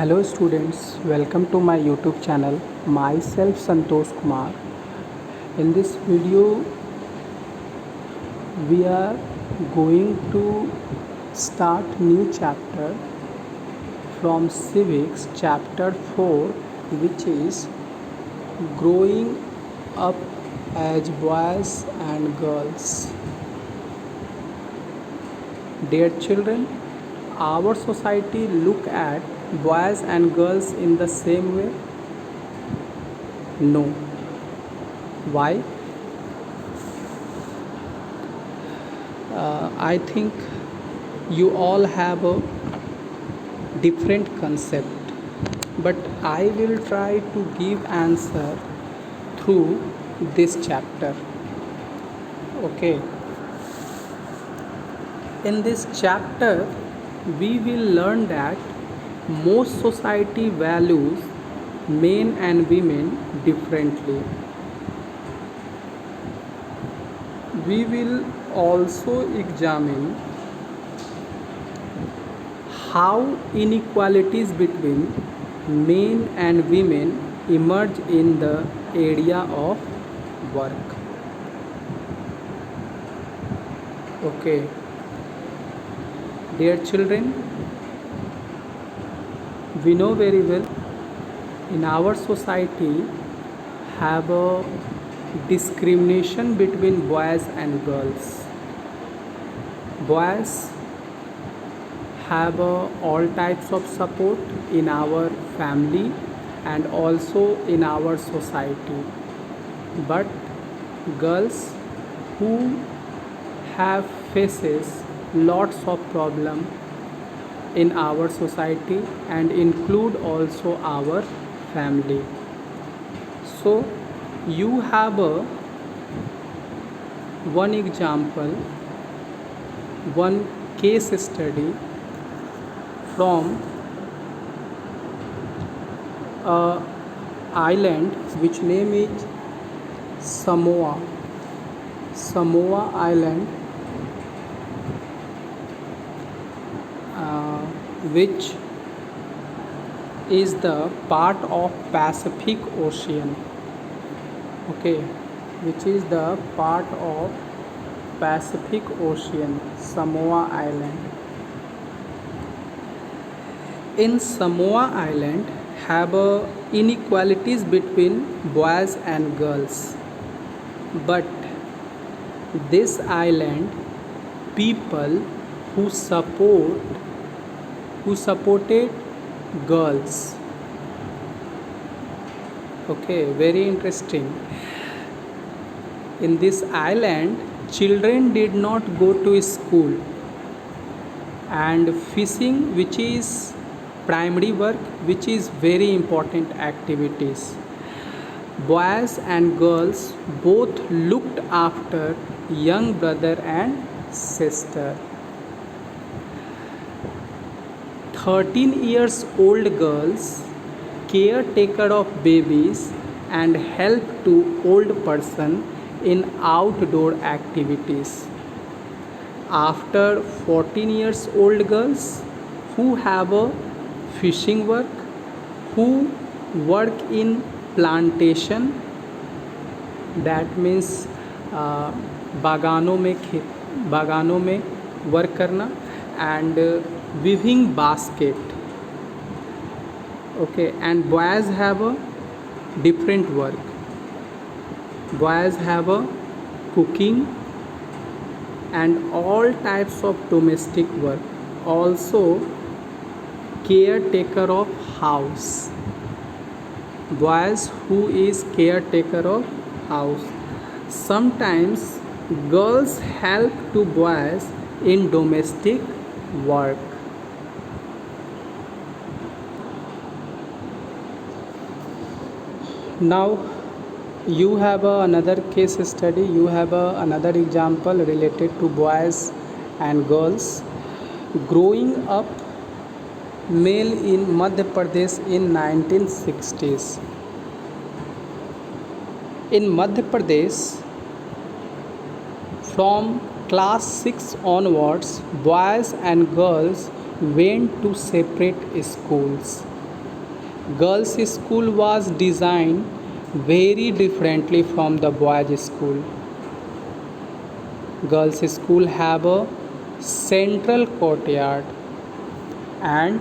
Hello students, welcome to my YouTube channel. Myself Santosh Kumar. In this video, we are going to start new chapter from Civics, chapter 4, which is growing up as boys and girls. Dear children, our society look at boys and girls in the same way? No. Why? I think you all have a different concept, but I will try to give answer through this chapter. Okay. In this chapter, we will learn that most society values men and women differently. We will also examine how inequalities between men and women emerge in the area of work. Okay, dear children, we know very well in our society have a discrimination between boys and girls. Boys have all types of support in our family and also in our society, but girls who have faces lots of problem in our society and include also our family. So you have a one example, one case study from a island which name is Samoa. Samoa Island, which is the part of Pacific Ocean. Okay, which is the part of Pacific Ocean, Samoa Island. In Samoa Island have inequalities between boys and girls, but this island people who supported girls. Okay, very interesting. In this island children did not go to school, and fishing, which is primary work, which is very important activities. Boys and girls both looked after young brother and sister. 13 years old girls caretaker of babies and help to old person in outdoor activities. After 14 years old girls who have a fishing work, who work in plantation, that means बागानों में work करना, and weaving basket. Okay, and boys have a different work. Boys have a cooking and all types of domestic work, also caretaker of house. Boys who is caretaker of house. Sometimes girls help to boys in domestic work. Now you have another case study, you have another example related to boys and girls. Growing up male in Madhya Pradesh in 1960s. In Madhya Pradesh, from class 6 onwards, boys and girls went to separate schools. Girls' school was designed very differently from the boys' school. Girls' school have a central courtyard and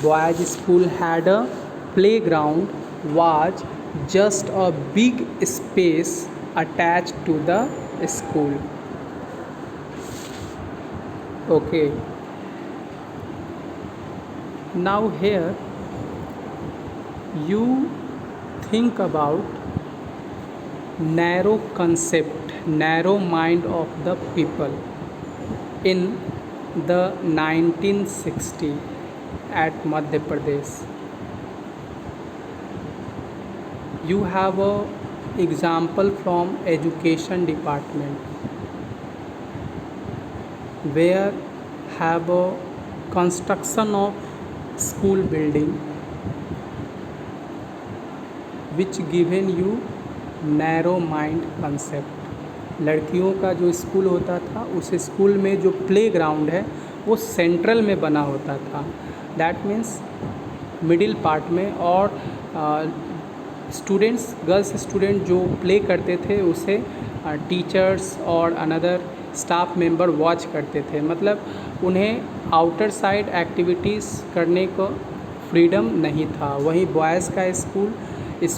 boys' school had a playground was just a big space attached to the school. Okay, now here you think about narrow concept, narrow mind of the people in the 1960 at Madhya Pradesh. You have a example from education department where have a construction of school building which given you narrow mind concept. लड़कियों का जो school होता था उस school में जो play ground है वो सेंट्रल में बना होता था. दैट मीन्स मिडिल पार्ट में. और स्टूडेंट्स गर्ल्स स्टूडेंट जो प्ले करते थे उसे टीचर्स और अनदर स्टाफ मेंबर वॉच करते थे. मतलब उन्हें आउटर साइड एक्टिविटीज़ करने को फ्रीडम नहीं था. वहीं बॉयज़ का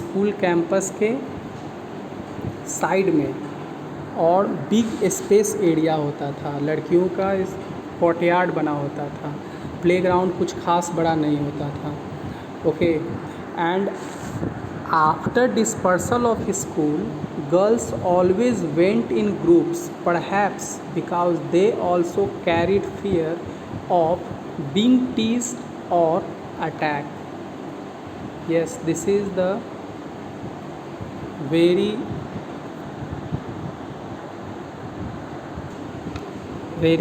स्कूल कैंपस के साइड में और बिग स्पेस एरिया होता था. लड़कियों का कोर्टयार्ड बना होता था. प्लेग्राउंड कुछ खास बड़ा नहीं होता था. Okay, and after dispersal of school girls always went in groups, perhaps because they also carried fear of being teased और attack. yes, this is the very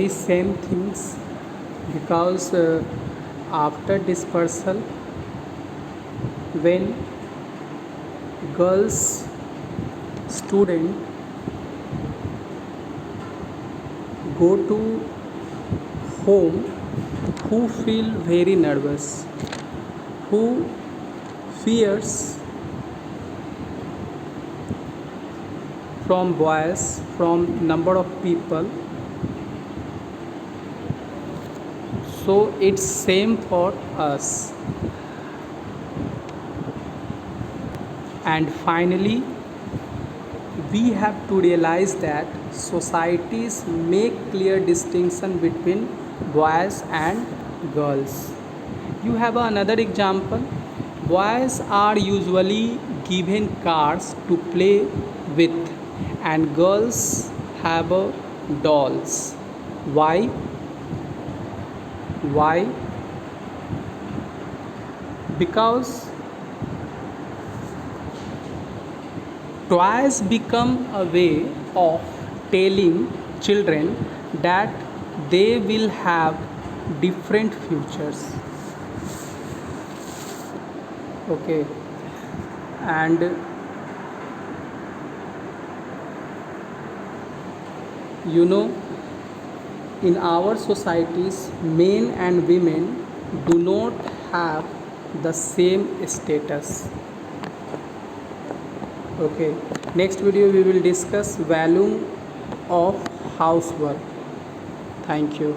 same things because after dispersal when girls student go to home who feel very nervous, who fears from boys, from number of people. So it's same for us. And finally we have to realize that societies make clear distinction between boys and girls. You have another example. Boys are usually given cars to play with and girls have dolls. Why? Because toys become a way of telling children that they will have different futures. Okay, and you know, in our societies men and women do not have the same status. Okay, next video we will discuss value of housework. Thank you.